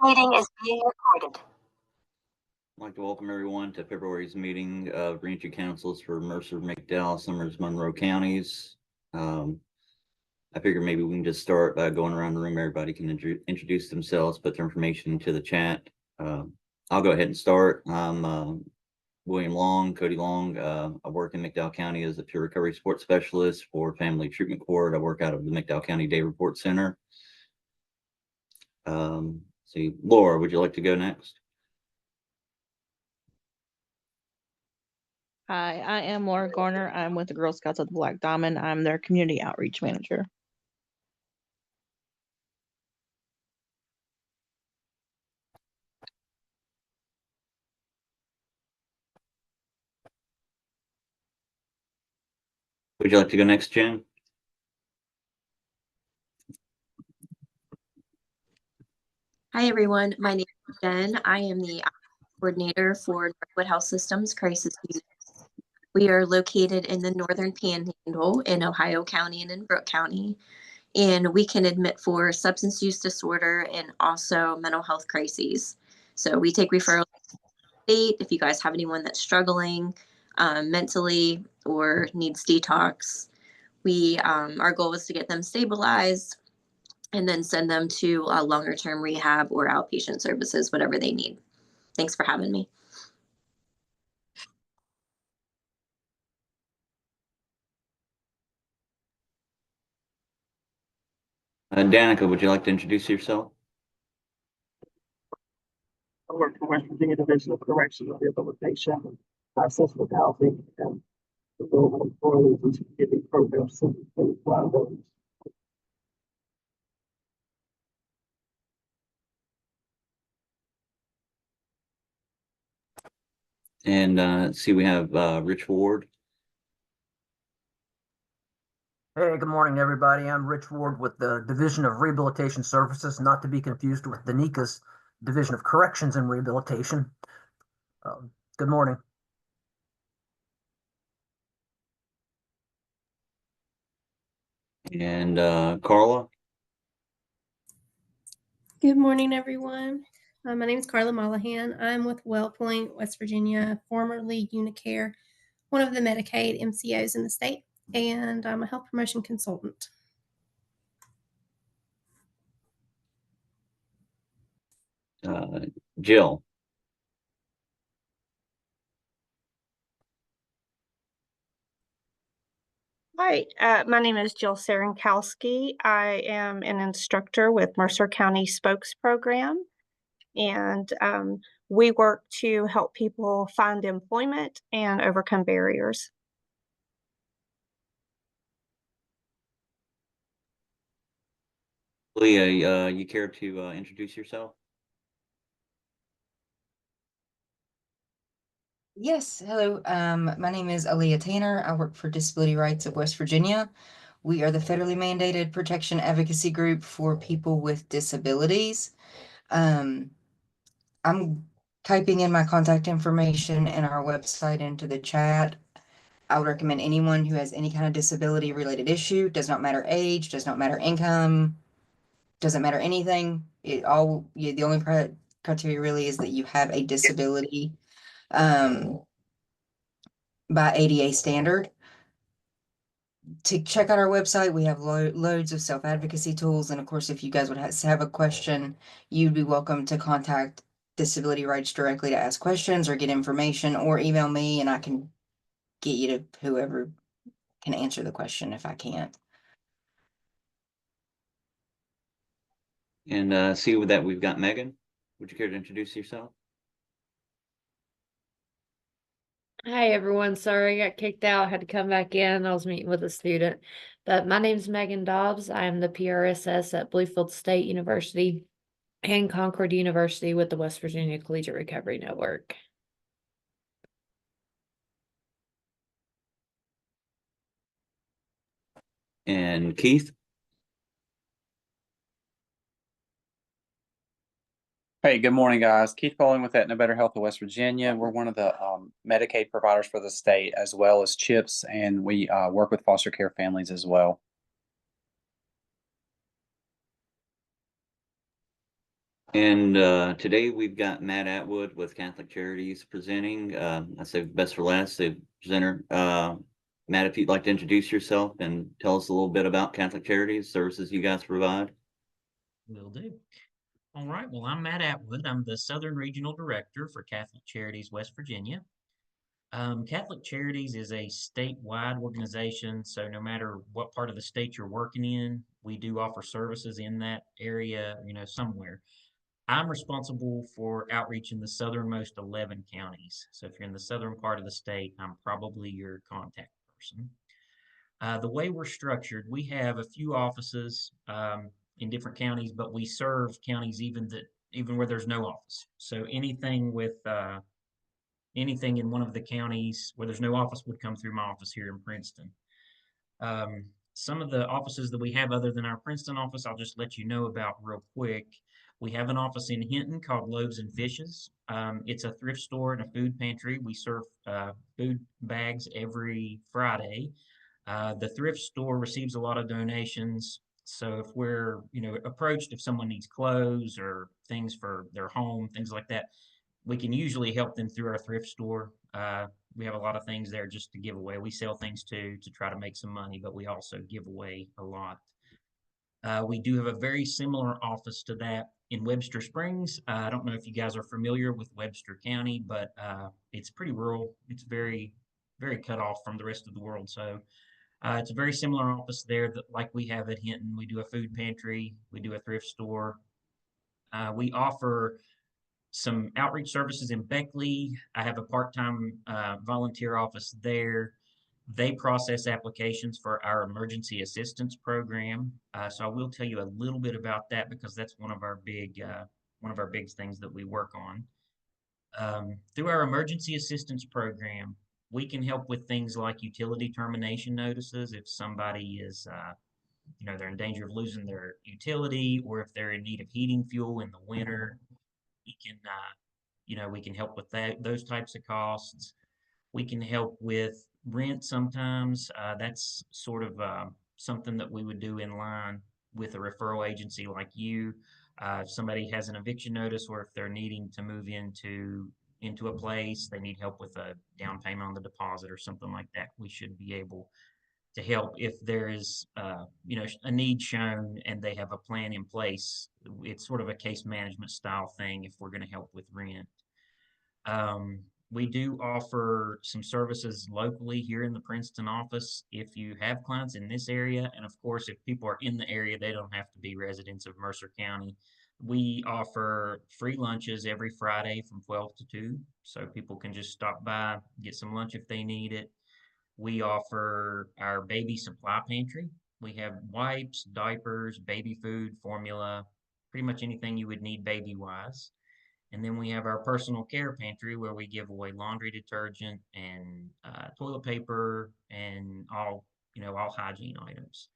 Meeting is being recorded. I'd like to welcome everyone to February's meeting of Rancho Councils for Mercer, McDowell, Summers, Monroe counties. I figure maybe we can just start by going around the room. Everybody can introduce themselves, put their information into the chat. I'll go ahead and start. I'm William Long, Cody Long. I work in McDowell County as a peer recovery support specialist for Family Treatment Court. I work out of the McDowell County Day Report Center. See, Laura, would you like to go next? Hi, I am Laura Garner. I'm with the Girl Scouts of the Black Diamond. I'm their community outreach manager. Would you like to go next, Jen? Hi, everyone. My name is Jen. I am the coordinator for Northwood Health Systems Crisis Unit. We are located in the Northern Panhandle in Ohio County and in Brooke County, and we can admit for substance use disorder and also mental health crises. So we take referrals to the state if you guys have anyone that's struggling mentally or needs detox. Our goal is to get them stabilized and then send them to longer term rehab or outpatient services, whatever they need. Thanks for having me. Danica, would you like to introduce yourself? I work for West Virginia Division of Correctional Rehabilitation, Assessment Housing, and the role of employees into giving programs. And see, we have Rich Ward. Hey, good morning, everybody. I'm Rich Ward with the Division of Rehabilitation Services, not to be confused with Danica's Division of Corrections and Rehabilitation. Good morning. And Carla. Good morning, everyone. My name is Carla Mollahan. I'm with WellPoint, West Virginia, formerly Unicare, one of the Medicaid MCOs in the state, and I'm a health promotion consultant. Jill. Hi, my name is Jill Serenkowski. I am an instructor with Mercer County Spokes Program, and we work to help people find employment and overcome barriers. Leah, you care to introduce yourself? Yes, hello. My name is Aaliyah Tanner. I work for Disability Rights of West Virginia. We are the federally mandated protection advocacy group for people with disabilities. I'm typing in my contact information and our website into the chat. I would recommend anyone who has any kind of disability related issue, does not matter age, does not matter income, doesn't matter anything. The only criteria really is that you have a disability. By ADA standard. To check out our website, we have loads of self-advocacy tools. And of course, if you guys would have a question, you'd be welcome to contact Disability Rights directly to ask questions or get information, or email me and I can get you to whoever can answer the question if I can't. And see with that, we've got Megan. Would you care to introduce yourself? Hi, everyone. Sorry I got kicked out. I had to come back in. I was meeting with a student. But my name is Megan Dobbs. I am the PRSS at Bluefield State University and Concord University with the West Virginia Collegiate Recovery Network. And Keith. Hey, good morning, guys. Keith Bowling with Aetna Better Health of West Virginia. We're one of the Medicaid providers for the state, as well as CHIPS, and we work with foster care families as well. And today we've got Matt Atwood with Catholic Charities presenting. I say best for last, the presenter. Matt, if you'd like to introduce yourself and tell us a little bit about Catholic Charities, services you guys provide. Will do. All right. Well, I'm Matt Atwood. I'm the Southern Regional Director for Catholic Charities West Virginia. Catholic Charities is a statewide organization, so no matter what part of the state you're working in, we do offer services in that area, somewhere. I'm responsible for outreach in the southernmost 11 counties. So if you're in the southern part of the state, I'm probably your contact person. The way we're structured, we have a few offices in different counties, but we serve counties even where there's no office. So anything in one of the counties where there's no office would come through my office here in Princeton. Some of the offices that we have other than our Princeton office, I'll just let you know about real quick. We have an office in Hinton called Loaves and Fishes. It's a thrift store and a food pantry. We serve food bags every Friday. The thrift store receives a lot of donations. So if we're, approached, if someone needs clothes or things for their home, things like that, we can usually help them through our thrift store. We have a lot of things there just to give away. We sell things too to try to make some money, but we also give away a lot. We do have a very similar office to that in Webster Springs. I don't know if you guys are familiar with Webster County, but it's pretty rural. It's very, very cut off from the rest of the world. So it's a very similar office there that like we have at Hinton. We do a food pantry. We do a thrift store. We offer some outreach services in Beckley. I have a part-time volunteer office there. They process applications for our emergency assistance program. So I will tell you a little bit about that because that's one of our big things that we work on. Through our emergency assistance program, we can help with things like utility termination notices if somebody is they're in danger of losing their utility, or if they're in need of heating fuel in the winter. We can help with those types of costs. We can help with rent sometimes. That's sort of something that we would do in line with a referral agency like you. If somebody has an eviction notice, or if they're needing to move into a place, they need help with a down payment on the deposit or something like that, we should be able to help if there is a need shown and they have a plan in place. It's sort of a case management style thing if we're going to help with rent. We do offer some services locally here in the Princeton office if you have clients in this area. And of course, if people are in the area, they don't have to be residents of Mercer County. We offer free lunches every Friday from 12 to 2. So people can just stop by, get some lunch if they need it. We offer our baby supply pantry. We have wipes, diapers, baby food, formula, pretty much anything you would need baby-wise. And then we have our personal care pantry where we give away laundry detergent and toilet paper and all hygiene items.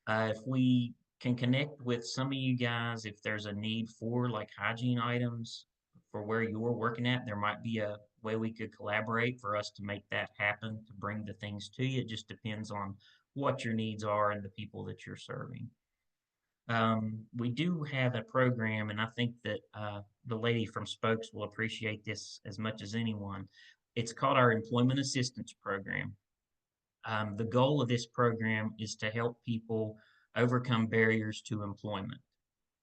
If we can connect with some of you guys, if there's a need for like hygiene items for where you're working at, there might be a way we could collaborate for us to make that happen, to bring the things to you. It just depends on what your needs are and the people that you're serving. We do have a program, and I think that the lady from Spokes will appreciate this as much as anyone. It's called our Employment Assistance Program. The goal of this program is to help people overcome barriers to employment.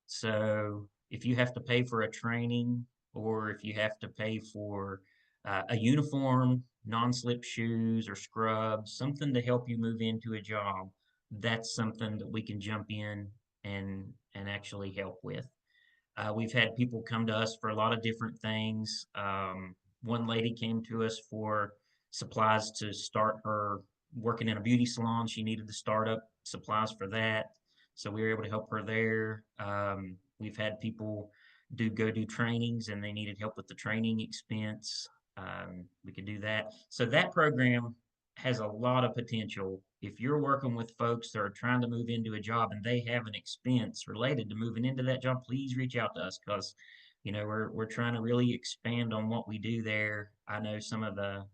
So if you have to pay for a training, or if you have to pay for a uniform, non-slip shoes or scrubs, something to help you move into a job, that's something that we can jump in and actually help with. We've had people come to us for a lot of different things. One lady came to us for supplies to start her working in a beauty salon. She needed the startup supplies for that. So we were able to help her there. We've had people go do trainings and they needed help with the training expense. We could do that. So that program has a lot of potential. If you're working with folks that are trying to move into a job and they have an expense related to moving into that job, please reach out to us because we're trying to really expand on what we do there. I know some of the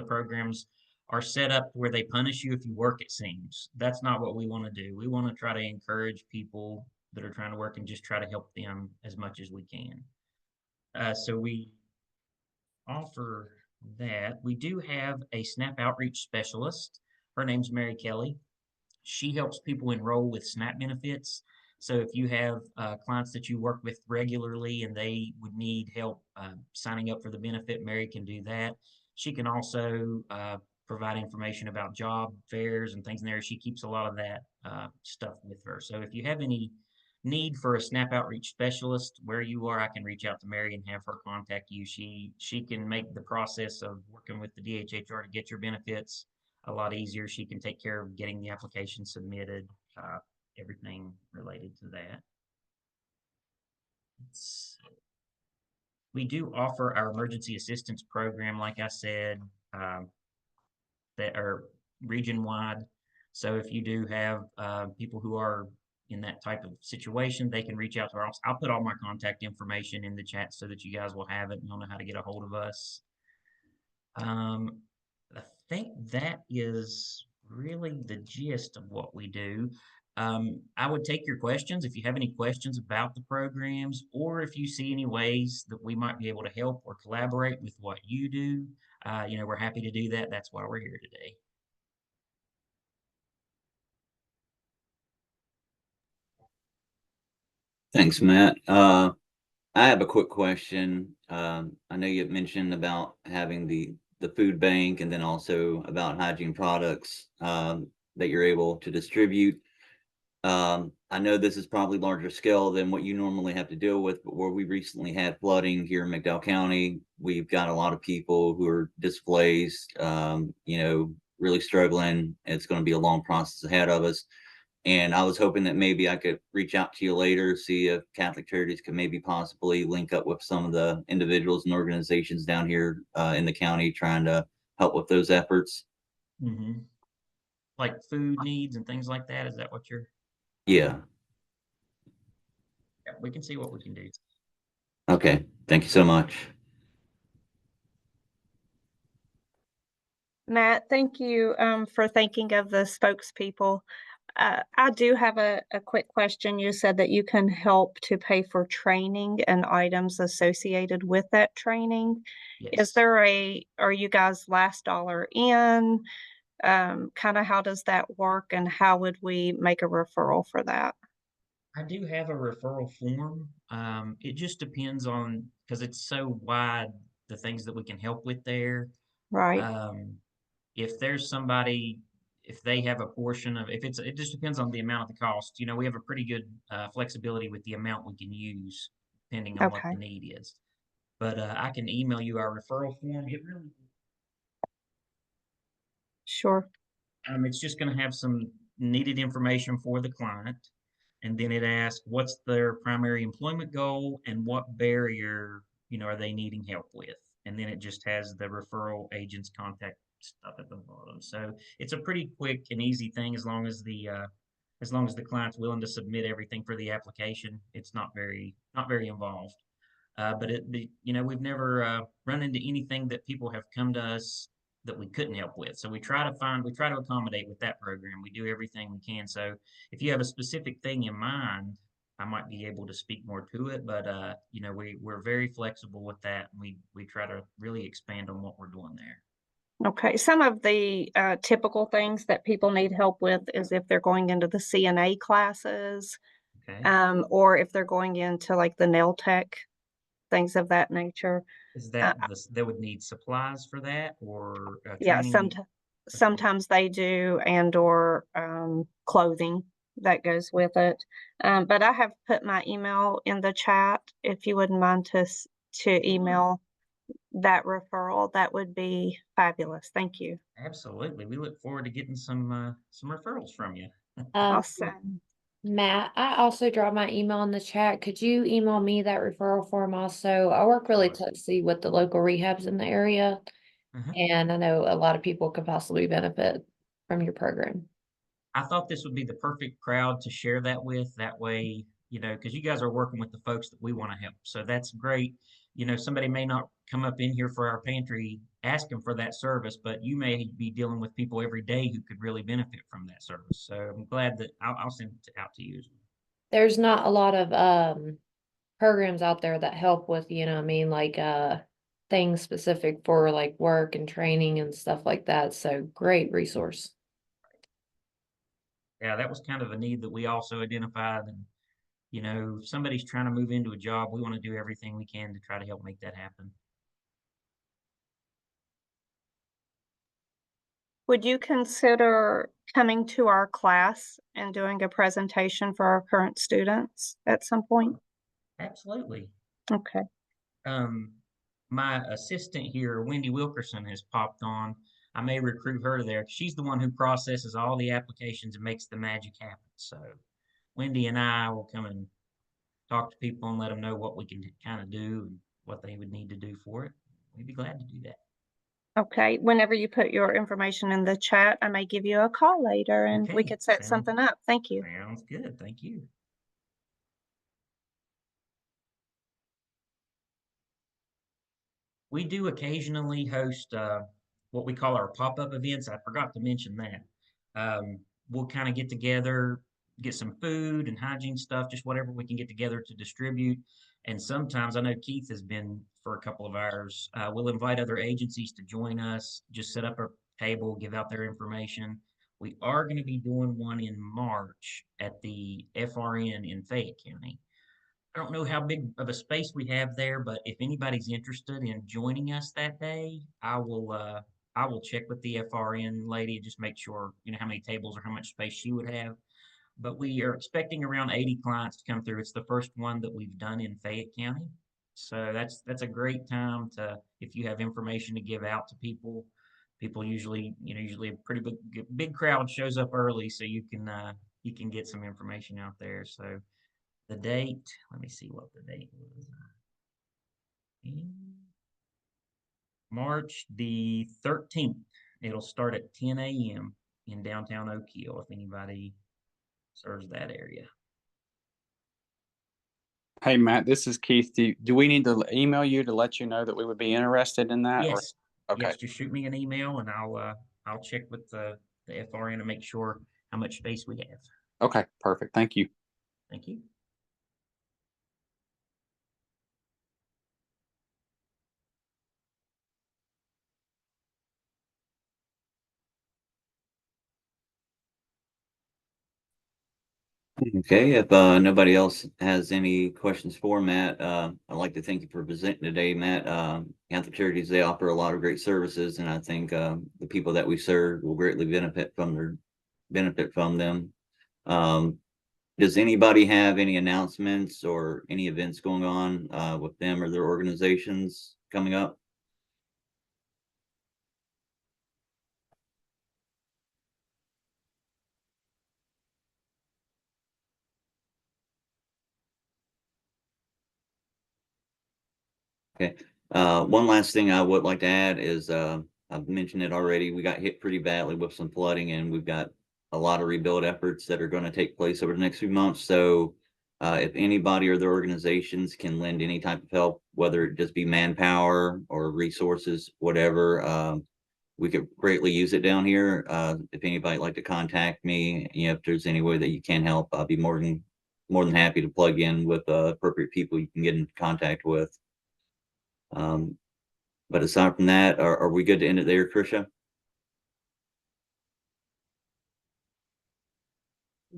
programs are set up where they punish you if you work, it seems. That's not what we want to do. We want to try to encourage people that are trying to work and just try to help them as much as we can. So we offer that. We do have a SNAP outreach specialist. Her name's Mary Kelly. She helps people enroll with SNAP benefits. So if you have clients that you work with regularly and they would need help signing up for the benefit, Mary can do that. She can also provide information about job fairs and things in there. She keeps a lot of that stuff with her. So if you have any need for a SNAP outreach specialist where you are, I can reach out to Mary and have her contact you. She can make the process of working with the DHHR to get your benefits a lot easier. She can take care of getting the application submitted, everything related to that. We do offer our emergency assistance program, like I said, that are region-wide. So if you do have people who are in that type of situation, they can reach out to our office. I'll put all my contact information in the chat so that you guys will have it and you'll know how to get a hold of us. I think that is really the gist of what we do. I would take your questions if you have any questions about the programs, or if you see any ways that we might be able to help or collaborate with what you do. We're happy to do that. That's why we're here today. Thanks, Matt. I have a quick question. I know you had mentioned about having the food bank and then also about hygiene products that you're able to distribute. I know this is probably larger scale than what you normally have to deal with, but where we recently had flooding here in McDowell County, we've got a lot of people who are displaced, really struggling. It's going to be a long process ahead of us. And I was hoping that maybe I could reach out to you later, see if Catholic Charities could maybe possibly link up with some of the individuals and organizations down here in the county trying to help with those efforts. Mm-hmm. Like food needs and things like that. Is that what you're? Yeah. Yeah, we can see what we can do. Okay. Thank you so much. Matt, thank you for thinking of the spokespeople. I do have a quick question. You said that you can help to pay for training and items associated with that training. Yes. Are you guys last dollar in? Kind of how does that work and how would we make a referral for that? I do have a referral form. It just depends on, because it's so wide, the things that we can help with there. Right. If there's somebody, if they have a portion of, it just depends on the amount of the cost. We have a pretty good flexibility with the amount we can use, depending on what Okay. the need is. But I can email you our referral form. Sure. It's just going to have some needed information for the client. And then it asks what's their primary employment goal and what barrier, are they needing help with? And then it just has the referral agent's contact stuff at the bottom. So it's a pretty quick and easy thing as long as the client's willing to submit everything for the application. It's not very involved. But we've never run into anything that people have come to us that we couldn't help with. So we try to accommodate with that program. We do everything we can. So if you have a specific thing in mind, I might be able to speak more to it, but we're very flexible with that. And we try to really expand on what we're doing there. Okay. Some of the typical things that people need help with is if they're going into the CNA classes, Okay. or if they're going into like the nail tech, things of that nature. Is that they would need supplies for that or Yeah, training? sometimes they do, and or clothing that goes with it. But I have put my email in the chat. If you wouldn't mind to email that referral, that would be fabulous. Thank you. Absolutely. We look forward to getting some referrals from you. Awesome. Matt, I also dropped my email in the chat. Could you email me that referral form also? I work really closely with the local rehabs in the area, and I know a lot of people could possibly benefit from your program. I thought this would be the perfect crowd to share that with. That way, because you guys are working with the folks that we want to help. So that's great. Somebody may not come up in here for our pantry asking for that service, but you may be dealing with people every day who could really benefit from that service. So I'm glad that I'll send it out to you as well. there's not a lot of programs out there that help with, like things specific for like work and training and stuff like that. So great resource. Yeah, that was kind of a need that we also identified. And, if somebody's trying to move into a job, we want to do everything we can to try to help make that happen. Would you consider coming to our class and doing a presentation for our current students at some point? Absolutely. Okay. My assistant here, Wendy Wilkerson, has popped on. I may recruit her there. She's the one who processes all the applications and makes the magic happen. So Wendy and I will come and talk to people and let them know what we can kind of do and what they would need to do for it. We'd be glad to do that. Okay. Whenever you put your information in the chat, I may give you a call later and we Okay, could set something up. Thank you. Sounds good. Thank you. We do occasionally host what we call our pop-up events. I forgot to mention that. We'll kind of get together, get some food and hygiene stuff, just whatever we can get together to distribute. And sometimes I know Keith has been for a couple of hours. We'll invite other agencies to join us, just set up a table, give out their information. We are going to be doing one in March at the FRN in Fayette County. I don't know how big of a space we have there, but if anybody's interested in joining us that day, I will check with the FRN lady and just make sure, how many tables or how much space she would have. But we are expecting around 80 clients to come through. It's the first one that we've done in Fayette County. So that's a great time if you have information to give out to people. People usually a pretty big crowd shows up early, so you can get some information out there. So the date, let me see what the date was. March the 13th. It'll start at 10 a.m. in downtown Oak Hill if anybody serves that area. Hey, Matt, this is Keith. Do we need to email you to let you know that we would be interested in that? Yes. Okay. Yes, just shoot me an email and I'll check with the FRN to make sure how much space we have. Okay, perfect. Thank you. Thank you. Okay, if nobody else has any questions for Matt, I'd like to thank you for presenting today, Matt. Catholic Charities, they offer a lot of great services, and I think the people that we serve will greatly benefit from them. Does anybody have any announcements or any events going on with them or their organizations coming up? Okay. One last thing I would like to add is I've mentioned it already. We got hit pretty badly with some flooding, and we've got a lot of rebuild efforts that are going to take place over the next few months. So if anybody or their organizations can lend any type of help, whether it just be manpower or resources, whatever, we could greatly use it down here. If anybody'd like to contact me, if there's any way that you can help, I'll be more than happy to plug in with appropriate people you can get in contact with. But aside from that, are we good to end it there, Tricia?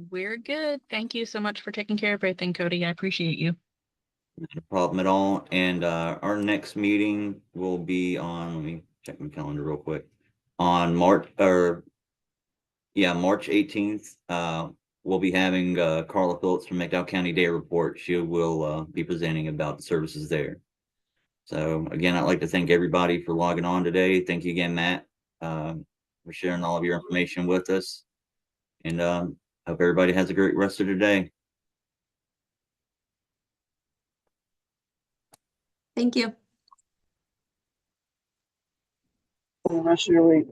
We're good. Thank you so much for taking care of everything, Cody. I appreciate you. No problem at all. And our next meeting will be on, let me check my calendar real quick. On March 18th. We'll be having Carla Phillips from McDowell County Day Report. She will be presenting about the services there. So again, I'd like to thank everybody for logging on today. Thank you again, Matt, for sharing all of your information with us. And hope everybody has a great rest of their day. Thank you. Rest of your week.